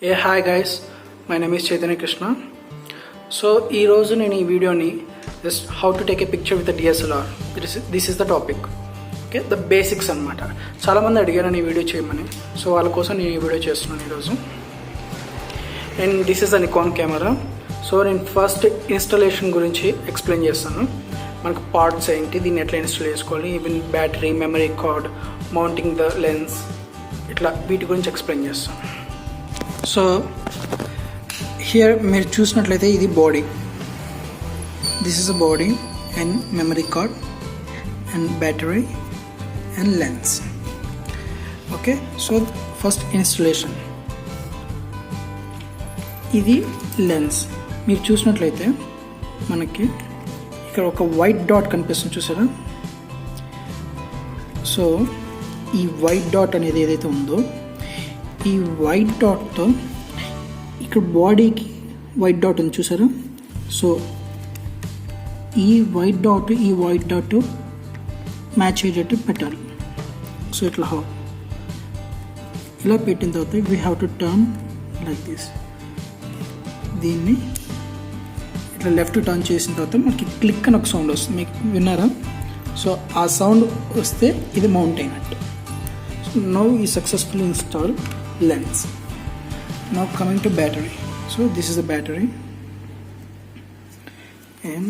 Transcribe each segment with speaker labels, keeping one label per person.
Speaker 1: Hey, hi guys, my name is Chaitanya Krishna. So, ee roju nenu ee video ni just how to take a picture with a DSLR. This is the topic. Okay, the basics anamata. Chaala mandi adigaru ee video cheyamani. So, vaalla kosam nenu ee video chestunnanu ee roju. And this is a Nikon camera. So, నేను first installation గురించి explain చేస్తాను. మనకు parts ఏంటి, దీన్ని ఎట్లా install చేసుకోవాలి, even battery, memory card, mounting the lens, ఇట్లా వీటి గురించి ఎక్స్ప్లెయిన్ చేస్తాను. సో హియర్ మీరు చూసినట్లయితే ఇది body, this is a body and memory card and battery and lens. Okay, so first installation. ఇది లెన్స్. మీరు చూసినట్లయితే మనకి ఇక్కడ ఒక వైట్ డాట్ కనిపిస్తుంది, చూసారా? సో ఈ వైట్ డాట్ అనేది ఏదైతే ఉందో, ఈ వైట్ డాట్తో ఇక్కడ బాడీకి వైట్ డాట్ ఉంది, చూసారా? సో ఈ వైట్ డాట్ మ్యాచ్ అయ్యేటట్టు పెట్టాలి. సో ఇట్లా ఇలా పెట్టిన తర్వాత we have to turn like this. దీన్ని ఇట్లా లెఫ్ట్ టర్న్ చేసిన తర్వాత మనకి క్లిక్ అని ఒక సౌండ్ వస్తుంది, మీకు విన్నారా? సో ఆ సౌండ్ వస్తే ఇది మౌంట్ అయినట్టు. సో నౌ ఈ successfully install lens. Now coming to battery. So this is the battery, and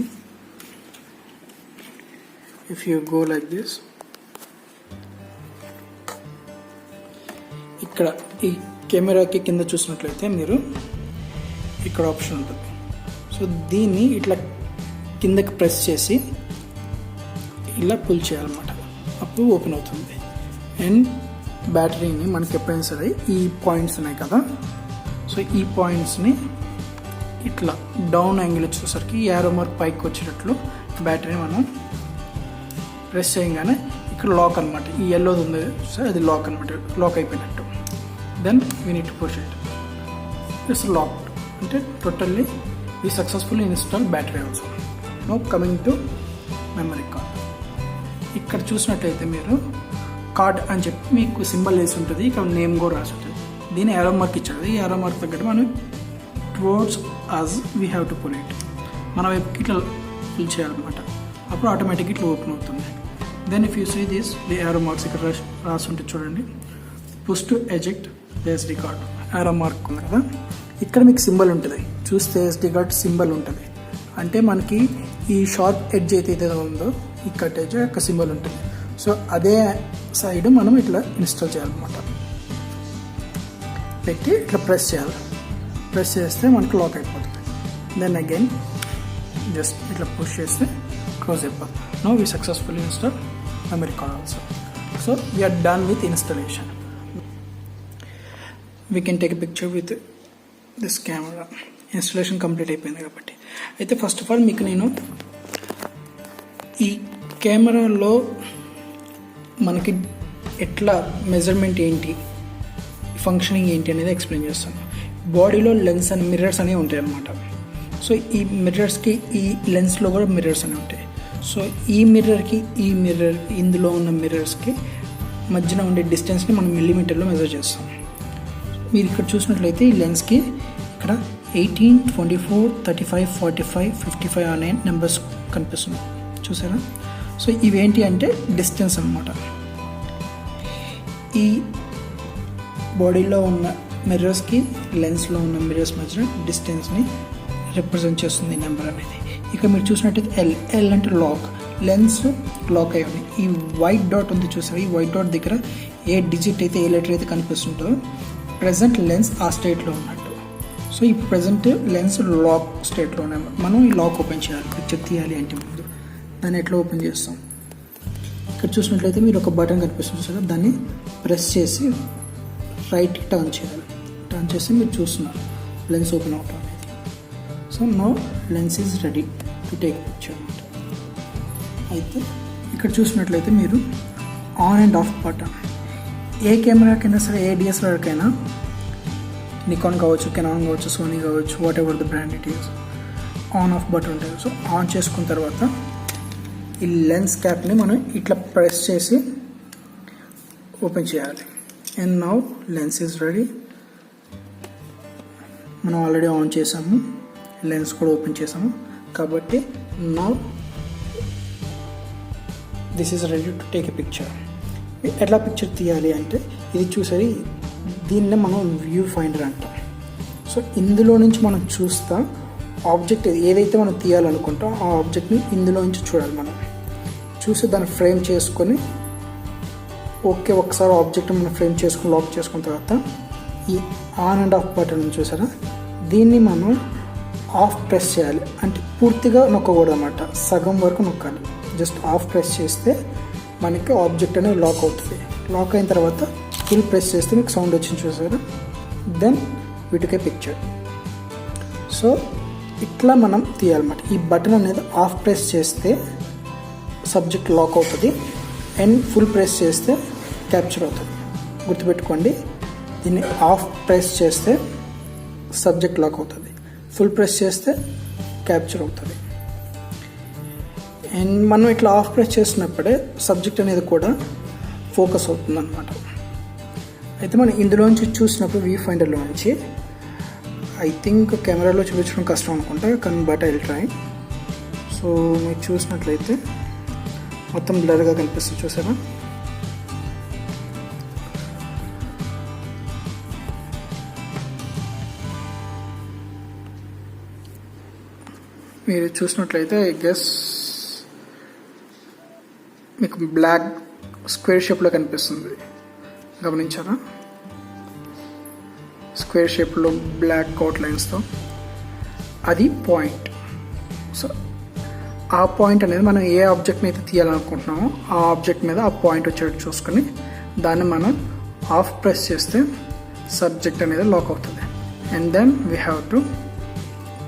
Speaker 1: if you go like this, ఇక్కడ ఈ కెమెరాకి కింద చూసినట్లయితే మీరు ఇక్కడ ఆప్షన్ ఉంటుంది. సో దీన్ని ఇట్లా కిందకి ప్రెస్ చేసి ఇలా పుల్ చేయాలన్నమాట, అప్పుడు ఓపెన్ అవుతుంది. అండ్ బ్యాటరీని మనకి ఎప్పుడైనా సరే ఈ పాయింట్స్ ఉన్నాయి కదా, సో ఈ పాయింట్స్ని ఇట్లా డౌన్ యాంగిల్ వచ్చేసరికి యారో మార్క్ పైకి వచ్చేటట్లు బ్యాటరీని మనం ప్రెస్ చేయగానే ఇక్కడ లాక్ అనమాట, ఈ ఎల్లోది ఉంది సార్, అది లాక్ అనమాట, లాక్ అయిపోయినట్టు. Then we need to push it, it's locked. అంటే totally we successfully install battery also. Now coming to memory card. ఇక్కడ చూసినట్లయితే మీరు కార్డ్ అని చెప్పి మీకు సింబల్ వేసి ఉంటుంది, ఇక్కడ నేమ్ కూడా రాసి ఉంటుంది. దీన్ని యారో మార్క్ ఇచ్చాడు, ఈ యారో మార్క్ తగ్గట్టు మనం towards us we have to pull it, మన వైపుకి ఇట్లా ఫిల్ చేయాలన్నమాట. అప్పుడు ఆటోమేటిక్గా ఇట్లా ఓపెన్ అవుతుంది. Then if you see this the arrow marks ఇక్కడ రాసి ఉంటుంది చూడండి, push to eject SD card. Arrow mark ఉంది కదా, ఇక్కడ మీకు సింబల్ ఉంటుంది, చూస్తే ఎస్డి కార్డ్ సింబల్ ఉంటుంది. అంటే మనకి ఈ షార్ప్ ఎడ్జ్ అయితే ఉందో ఈ కట్ ఎడ్జ్ యొక్క సింబల్ ఉంటుంది. సో అదే సైడ్ మనం ఇట్లా ఇన్స్టాల్ చేయాలన్నమాట, పెట్టి ఇట్లా ప్రెస్ చేయాలి. ప్రెస్ చేస్తే మనకు లాక్ అయిపోతుంది. దెన్ అగైన్ జస్ట్ ఇట్లా పుష్ చేస్తే క్లోజ్ అయిపోతుంది. No we successfully install memory card also. So we are done with installation. We can take a picture with this camera. Installation complete అయిపోయింది కాబట్టి. అయితే ఫస్ట్ ఆఫ్ ఆల్ మీకు నేను ఈ కెమెరాలో మనకి ఎట్లా మెజర్మెంట్ ఏంటి, ఫంక్షనింగ్ ఏంటి అనేది ఎక్స్ప్లెయిన్ చేస్తాను. బాడీలో లెన్స్ అని మిర్రర్స్ అనేవి ఉంటాయి అన్నమాట. సో ఈ మిర్రర్స్కి ఈ లెన్స్లో కూడా మిర్రర్స్ అనేవి ఉంటాయి. సో ఈ మిర్రర్కి ఈ మిర్రర్, ఇందులో ఉన్న మిర్రర్స్కి మధ్యన ఉండే డిస్టెన్స్ని మనం మిల్లీమీటర్లో మెజర్ చేస్తాం. మీరు ఇక్కడ చూసినట్లయితే ఈ లెన్స్కి ఇక్కడ 18, 24, 35, 45, 55 అనే నెంబర్స్ కనిపిస్తున్నాయి, చూసారా? సో ఇవేంటి అంటే డిస్టెన్స్ అన్నమాట. ఈ బాడీలో ఉన్న మిర్రర్స్కి లెన్స్లో ఉన్న మిర్రర్స్ మధ్య డిస్టెన్స్ని రిప్రజెంట్ చేస్తుంది ఈ నెంబర్ అనేది. ఇక మీరు చూసినట్టయితే ఎల్ అంటే లాక్, లెన్స్ లాక్ అయి ఉంది. ఈ వైట్ డాట్ ఉంది చూసారా, ఈ వైట్ డాట్ దగ్గర ఏ డిజిట్ అయితే, ఏ లెటర్ అయితే కనిపిస్తుంటుందో ప్రజెంట్ లెన్స్ ఆ స్టేట్లో ఉన్నట్టు. సో ఈ ప్రజెంట్ లెన్స్ లాక్ స్టేట్లో ఉన్నాయి. మనం ఈ లాక్ ఓపెన్ చేయాలి, పిక్చర్ తీయాలి అంటే ముందు దాన్ని ఎట్లా ఓపెన్ చేస్తాం. ఇక్కడ చూసినట్లయితే మీరు ఒక బటన్ కనిపిస్తుంది కదా, దాన్ని ప్రెస్ చేసి రైట్కి టర్న్ చేయాలి. టర్న్ చేసి మీరు చూస్తున్నారు లెన్స్ ఓపెన్ అవటం అనేది. So no lens is ready to take picture అనమాట. అయితే ఇక్కడ చూసినట్లయితే మీరు ఆన్ అండ్ ఆఫ్ బటన్, ఏ కెమెరాకైనా సరే, ఏ డిఎస్ఎల్ఆర్కైనా, నికాన్ కావచ్చు, కెనాన్ కావచ్చు, సోనీ కావచ్చు, whatever the brand it is, on off button ఉంటుంది. సో ఆన్ చేసుకున్న తర్వాత ఈ లెన్స్ క్యాప్ని మనం ఇట్లా ప్రెస్ చేసి ఓపెన్ చేయాలి. And now lens is ready. మనం ఆల్రెడీ ఆన్ చేసాము, లెన్స్ కూడా ఓపెన్ చేసాము కాబట్టి now this is ready to take a picture. ఎట్లా పిక్చర్ తీయాలి అంటే ఇది చూసేది, దీన్నే మనం వ్యూ ఫైండర్ అంటాం. సో ఇందులో నుంచి మనం చూస్తా ఆబ్జెక్ట్ ఏదైతే మనం తీయాలనుకుంటాం ఆ ఆబ్జెక్ట్ని ఇందులో నుంచి చూడాలి. మనం చూసి దాన్ని ఫ్రేమ్ చేసుకొని ఓకే, ఒకసారి ఆబ్జెక్ట్ మనం ఫ్రేమ్ చేసుకుని లాక్ చేసుకున్న తర్వాత ఈ ఆన్ అండ్ ఆఫ్ బటన్ చూసారా, దీన్ని మనం ఆఫ్ ప్రెస్ చేయాలి. అంటే పూర్తిగా నొక్కకూడదు అన్నమాట, సగం వరకు నొక్కాలి. జస్ట్ ఆఫ్ ప్రెస్ చేస్తే మనకి ఆబ్జెక్ట్ అనేది లాక్ అవుతుంది. లాక్ అయిన తర్వాత ఫుల్ ప్రెస్ చేస్తే మీకు సౌండ్ వచ్చింది చూసారా, దెన్ వీటికే పిక్చర్. సో ఇట్లా మనం తీయాలన్నమాట. ఈ బటన్ అనేది ఆఫ్ ప్రెస్ చేస్తే సబ్జెక్ట్ లాక్ అవుతుంది అండ్ ఫుల్ ప్రెస్ చేస్తే క్యాప్చర్ అవుతుంది. గుర్తుపెట్టుకోండి, దీన్ని ఆఫ్ ప్రెస్ చేస్తే సబ్జెక్ట్ లాక్ అవుతుంది, ఫుల్ ప్రెస్ చేస్తే క్యాప్చర్ అవుతుంది. అండ్ మనం ఇట్లా ఆఫ్ ప్రెస్ చేసినప్పుడే సబ్జెక్ట్ అనేది కూడా ఫోకస్ అవుతుంది అన్నమాట. అయితే మనం ఇందులోంచి చూసినప్పుడు వ్యూ ఫైండర్లో నుంచి ఐ థింక్ కెమెరాలో చూపించడం కష్టం అనుకుంటా, కానీ but I will try. So మీరు చూసినట్లయితే మొత్తం బ్లర్గా కనిపిస్తుంది చూసారా. మీరు చూసినట్లయితే ఐ గెస్ మీకు బ్లాక్ స్క్వేర్ షేప్లో కనిపిస్తుంది, గమనించారా? స్క్వేర్ షేప్లో బ్లాక్ అవుట్లైన్స్తో అది పాయింట్. సో ఆ పాయింట్ అనేది మనం ఏ ఆబ్జెక్ట్ని అయితే తీయాలనుకుంటున్నామో ఆ ఆబ్జెక్ట్ మీద ఆ పాయింట్ వచ్చేటట్టు చూసుకొని దాన్ని మనం ఆఫ్ ప్రెస్ చేస్తే సబ్జెక్ట్ అనేది లాక్ అవుతుంది. And then we have to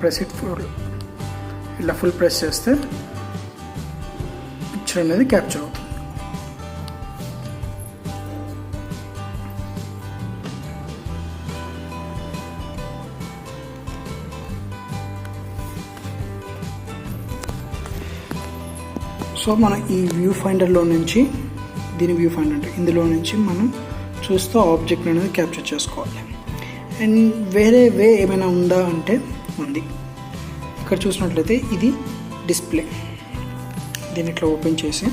Speaker 1: press it full. ఇలా ఫుల్ ప్రెస్ చేస్తే పిక్చర్ అనేది క్యాప్చర్ అవుతుంది. సో మనం ఈ వ్యూ ఫైండర్లో నుంచి, దీని వ్యూ ఫైండర్ అంటే ఇందులో నుంచి మనం చూస్తూ ఆబ్జెక్ట్ అనేది క్యాప్చర్ చేసుకోవాలి. అండ్ వేరే వే ఏమైనా ఉందా అంటే ఉంది. ఇక్కడ చూసినట్లయితే ఇది డిస్ప్లే. దీన్ని ఇట్లా ఓపెన్ చేసి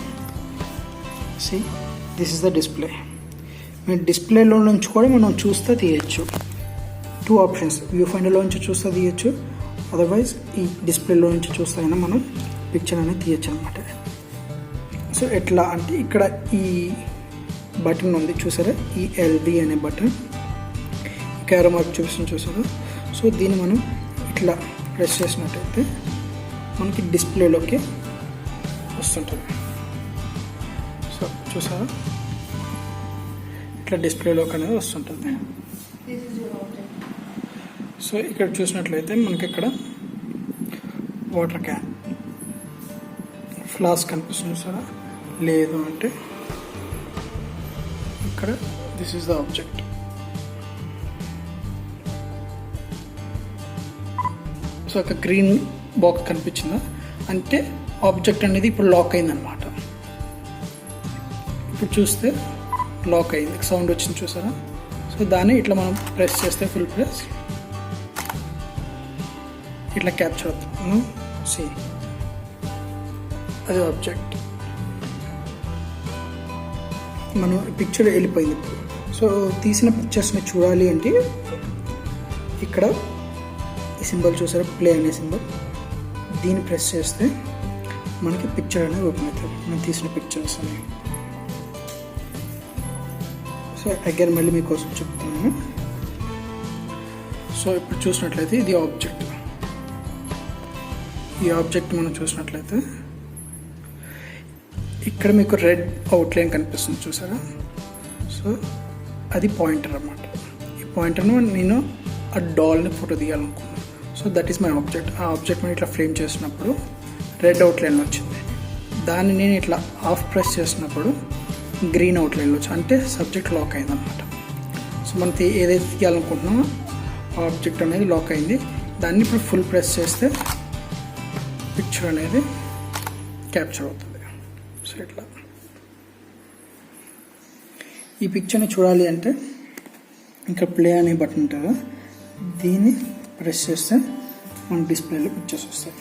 Speaker 1: see this is the display. మీరు డిస్ప్లేలో నుంచి కూడా మనం చూస్తూ తీయచ్చు. 2 ఆప్షన్స్, వ్యూ ఫైండర్లో నుంచి చూస్తూ తీయచ్చు, అదర్వైజ్ ఈ డిస్ప్లేలో నుంచి చూస్తూ అయినా మనం పిక్చర్ అనేది తీయచ్చు అనమాట. సో ఎట్లా అంటే ఇక్కడ ఈ బటన్ ఉంది చూసారా, ఈ ఎల్డి అనే బటన్, క్యారో మార్క్ చూపిస్తుంది చూసారా. సో దీన్ని మనం ఇట్లా ప్రెస్ చేసినట్టయితే మనకి డిస్ప్లేలోకి వస్తుంటుంది. సో చూసారా, ఇట్లా డిస్ప్లేలోకి అనేది వస్తుంటుంది. సో ఇక్కడ చూసినట్లయితే మనకి ఇక్కడ వాటర్ క్యాన్, ఫ్లాస్క్ కనిపిస్తుంది చూసారా. లేదు అంటే ఇక్కడ this is the object. So ఒక గ్రీన్ బాక్స్ కనిపించిందా అంటే ఆబ్జెక్ట్ అనేది ఇప్పుడు లాక్ అయిందనమాట. ఇప్పుడు చూస్తే లాక్ అయింది, సౌండ్ వచ్చింది చూసారా. సో దాన్ని ఇట్లా మనం ప్రెస్ చేస్తే ఫుల్ ప్రెస్ ఇట్లా క్యాప్చర్ అవుతుంది. సి అది ఆబ్జెక్ట్, మనం పిక్చర్ వెళ్ళిపోయింది ఇప్పుడు. సో తీసిన పిక్చర్స్ని చూడాలి అంటే ఇక్కడ ఈ సింబల్ చూసారా, ప్లే అనే సింబల్, దీన్ని ప్రెస్ చేస్తే మనకి పిక్చర్ అనేది ఓపెన్ అవుతుంది, మనం తీసిన పిక్చర్స్ అనేవి. సో అగైన్ మళ్ళీ మీకోసం చెప్తున్నాను. సో ఇప్పుడు చూసినట్లయితే ఇది ఆబ్జెక్ట్. ఈ ఆబ్జెక్ట్ మనం చూసినట్లయితే ఇక్కడ మీకు రెడ్ అవుట్లైన్ కనిపిస్తుంది చూసారా. సో అది పాయింటర్ అన్నమాట. ఈ పాయింటర్ను నేను ఆ డాల్ని ఫోటో తీయాలనుకున్నాను. So that is my object. ఆ ఆబ్జెక్ట్ నేను ఇట్లా ఫ్రేమ్ చేసినప్పుడు రెడ్ అవుట్లైన్ వచ్చింది. దాన్ని నేను ఇట్లా ఆఫ్ ప్రెస్ చేసినప్పుడు గ్రీన్ అవుట్లైన్లో వచ్చి, అంటే సబ్జెక్ట్ లాక్ అయింది అనమాట. సో మనం ఏదైతే తీయాలనుకుంటున్నామో ఆ ఆబ్జెక్ట్ అనేది లాక్ అయింది. దాన్ని ఇప్పుడు ఫుల్ ప్రెస్ చేస్తే పిక్చర్ అనేది క్యాప్చర్ అవుతుంది. సో ఇట్లా ఈ పిక్చర్ని చూడాలి అంటే ఇంకా ప్లే అనే బటన్ ఉంటుంది, దీన్ని ప్రెస్ చేస్తే మన డిస్ప్లేలో పిక్చర్స్ వస్తాయి.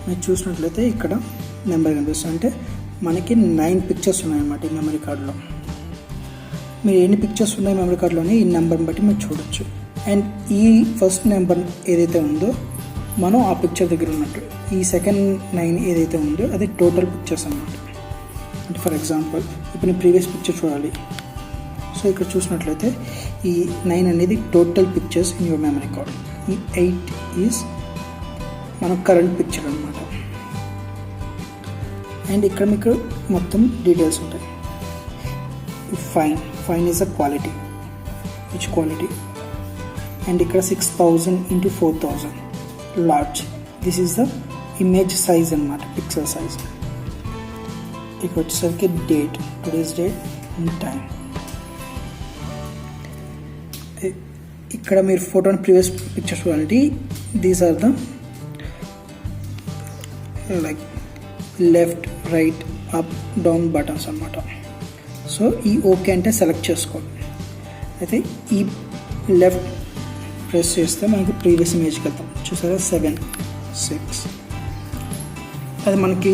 Speaker 1: మీరు చూసినట్లయితే ఇక్కడ నెంబర్ కనిపిస్తుంది, అంటే మనకి 9 పిక్చర్స్ ఉన్నాయన్నమాట ఈ మెమరీ కార్డులో. మీరు ఎన్ని పిక్చర్స్ ఉన్నాయి మెమరీ కార్డులోని ఈ నెంబర్ని బట్టి మీరు చూడొచ్చు. అండ్ ఈ ఫస్ట్ నెంబర్ ఏదైతే ఉందో మనం ఆ పిక్చర్ దగ్గర ఉన్నట్టు, ఈ సెకండ్ 9 ఏదైతే ఉందో అది టోటల్ పిక్చర్స్ అన్నమాట. అంటే ఫర్ ఎగ్జాంపుల్ ఇప్పుడు నేను ప్రీవియస్ పిక్చర్ చూడాలి. సో ఇక్కడ చూసినట్లయితే ఈ 9 అనేది total pictures in your memory card. ఈ 8 ఈజ్ మన కరెంట్ పిక్చర్ అనమాట. అండ్ ఇక్కడ మీకు మొత్తం డీటెయిల్స్ ఉంటాయి. Fine is a quality, which quality. And ఇక్కడ 6000 into 4000 large, this is the image size అనమాట, పిక్సెల్ సైజ్. ఇక్కడ వచ్చేసరికి date, today's date and time. ఇక్కడ మీరు ఫోటోని ప్రీవియస్ పిక్చర్ చూడాలంటే these are the like left, right, up, down buttons అన్నమాట. So ఈ ఓకే అంటే సెలెక్ట్ చేసుకోండి. అయితే ఈ లెఫ్ట్ ప్రెస్ చేస్తే మనకి ప్రీవియస్ ఇమేజ్కి వెళ్తాం. చూసారా 7, 6. అది మనకి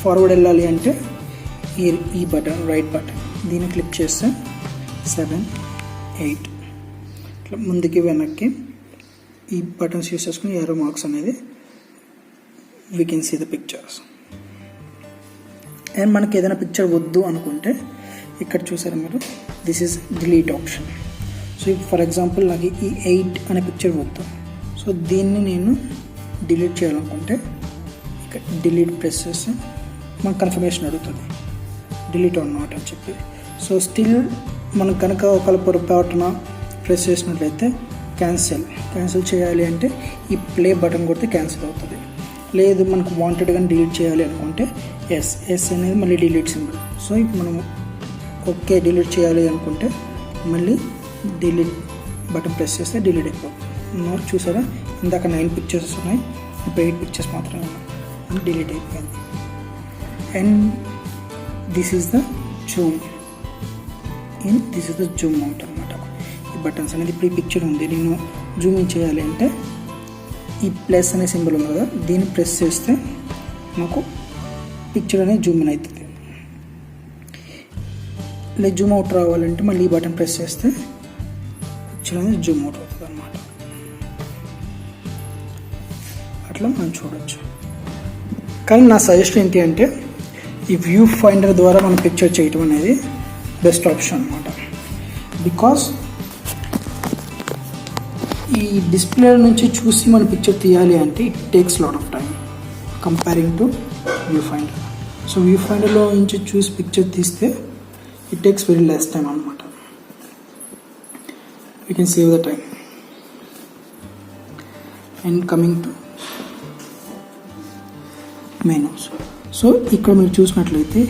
Speaker 1: ఫార్వర్డ్ వెళ్ళాలి అంటే ఈ బటన్, రైట్ బటన్, దీన్ని క్లిక్ చేస్తే 7, 8 ఇట్లా ముందుకి వెనక్కి ఈ బటన్స్ యూస్ చేసుకుని ఏరో మార్క్స్ అనేది we can see the pictures. And మనకి ఏదైనా పిక్చర్ వద్దు అనుకుంటే ఇక్కడ చూసారా మీరు, this is delete option. So for example నాకు ఈ 8 అనే పిక్చర్ వద్దు. సో దీన్ని నేను డిలీట్ చేయాలనుకుంటే ఇక్కడ డిలీట్ ప్రెస్ చేస్తే మనకు కన్ఫర్మేషన్ అడుగుతుంది డిలీట్ ఆర్ నాట్ అని చెప్పి. సో స్టిల్ మనం కనుక ఒకవేళ పొరపాటున ప్రెస్ చేసినట్లయితే క్యాన్సిల్ చేయాలి అంటే ఈ ప్లే బటన్ కొడితే క్యాన్సిల్ అవుతుంది. లేదు మనకు వాంటెడ్గా డిలీట్ చేయాలి అనుకుంటే ఎస్ అనేది మళ్ళీ డిలీట్ సింబల్. సో ఇప్పుడు మనం ఓకే డిలీట్ చేయాలి అనుకుంటే మళ్ళీ డిలీట్ బటన్ ప్రెస్ చేస్తే డిలీట్ అయిపోతుంది. చూసారా ఇందాక 9 పిక్చర్స్ ఉన్నాయి, ఇప్పుడు 8 పిక్చర్స్ మాత్రమే ఉన్నాయి, డిలీట్ అయిపోయింది. And this is the Zoom in, this is the Zoom out అనమాట. ఈ బటన్స్ అనేది ఇప్పుడు ఈ పిక్చర్ ఉంది, నేను జూమ్ ఇన్ చేయాలి అంటే ఈ ప్లస్ అనే సింబల్ ఉంది కదా, దీన్ని ప్రెస్ చేస్తే నాకు పిక్చర్ అనేది జూమ్ ఇన్ అవుతుంది. లేదా జూమ్ అవుట్ రావాలంటే మళ్ళీ ఈ బటన్ ప్రెస్ చేస్తే పిక్చర్ అనేది జూమ్ అవుట్ అవుతుంది అన్నమాట. అట్లా మనం చూడవచ్చు. కానీ నా సజెషన్ ఏంటి అంటే ఈ వ్యూ ఫైండర్ ద్వారా మనం పిక్చర్ చేయటం అనేది బెస్ట్ ఆప్షన్ అనమాట. బికాస్ ఈ డిస్ప్లే నుంచి చూసి మన పిక్చర్ తీయాలి అంటే it takes lot of time comparing to view finder. So view ఫైండర్లో నుంచి చూసి పిక్చర్ తీస్తే it takes very less time అనమాట. You can save the time. And coming to menus. So ఇక్కడ మీరు చూసినట్లయితే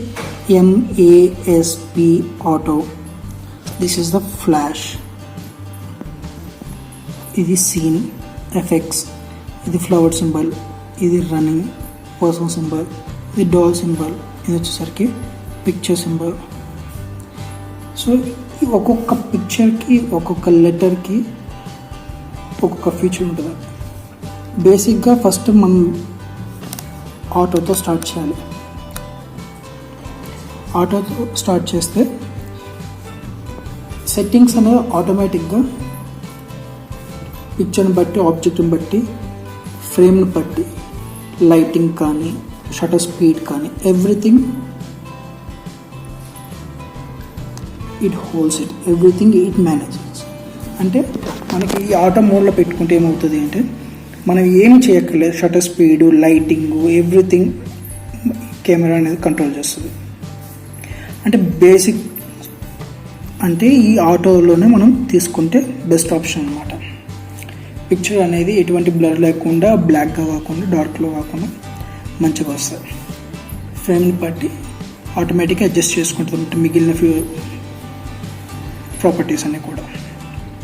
Speaker 1: MASP auto, this is the flash, ఇది scene effects, ఇది ఫ్లవర్ సింబల్, ఇది రన్నింగ్ పర్సన్ సింబల్, ఇది డాల్ సింబల్, ఇది వచ్చేసరికి పిక్చర్ సింబల్. సో ఒక్కొక్క పిక్చర్కి ఒక్కొక్క లెటర్కి ఒక్కొక్క ఫీచర్ ఉంటుంది. బేసిక్గా ఫస్ట్ మనం ఆటోతో స్టార్ట్ చేయాలి. ఆటోతో స్టార్ట్ చేస్తే సెట్టింగ్స్ అనేవి ఆటోమేటిక్గా పిక్చర్ని బట్టి, ఆబ్జెక్ట్ని బట్టి, ఫ్రేమ్ని బట్టి, లైటింగ్ కానీ, షటర్ స్పీడ్ కానీ, everything it holds it, everything it manages. అంటే మనకి ఈ ఆటో మోడ్లో పెట్టుకుంటే ఏమవుతుంది అంటే మనం ఏమి చేయక్కర్లేదు, shutter speed, lighting, everything camera అనేది కంట్రోల్ చేస్తుంది. అంటే బేసిక్ అంటే ఈ ఆటోలోనే మనం తీసుకుంటే బెస్ట్ ఆప్షన్ అనమాట. పిక్చర్ అనేది ఎటువంటి బ్లర్ లేకుండా, బ్లాక్గా కాకుండా, డార్క్లో కాకుండా మంచిగా వస్తుంది. ఫ్రేమ్ని బట్టి ఆటోమేటిక్గా అడ్జస్ట్ చేసుకుంటుంది మిగిలిన ఫ్యూ ప్రాపర్టీస్ అన్నీ కూడా.